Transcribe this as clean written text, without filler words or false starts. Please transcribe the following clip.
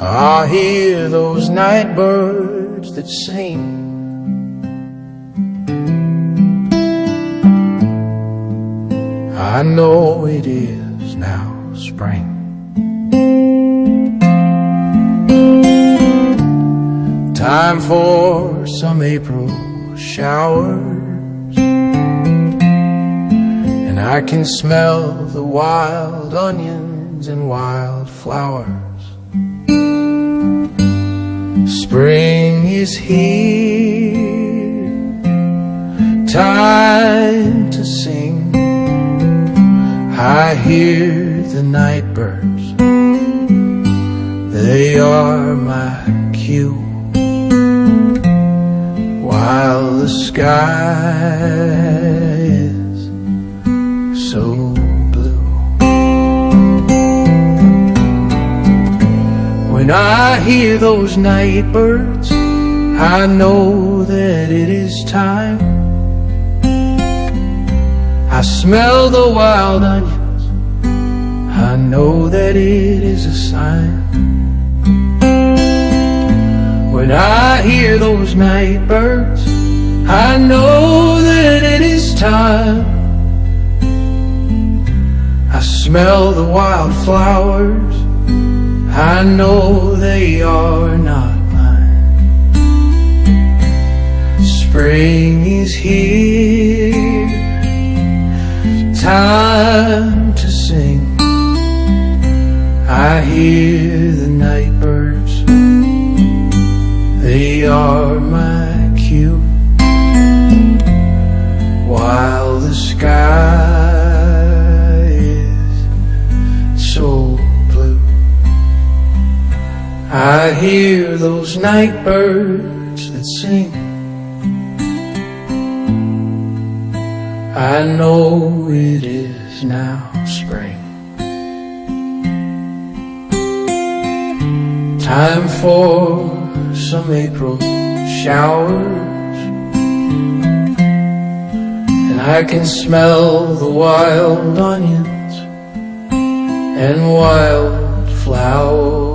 I hear those night birds that sing. I know it is now spring. Time for some April showers, and I can smell the wild onions and wild flowers. Spring is here, time to sing. I hear the night birds, they are my cue, while the sky is so blue. When I hear those night birds, I know that it is time. I smell the wild onions, I know that it is a sign. When I hear those night birds, I know that it is time. I smell the wild flowers, I know they are not mine. Spring is here, time to sing. I hear the night birds, they are my cue, while the sky is so blue. I hear those night birds that sing. I know it is now spring. Time for some April showers, and I can smell the wild onions and wild flowers.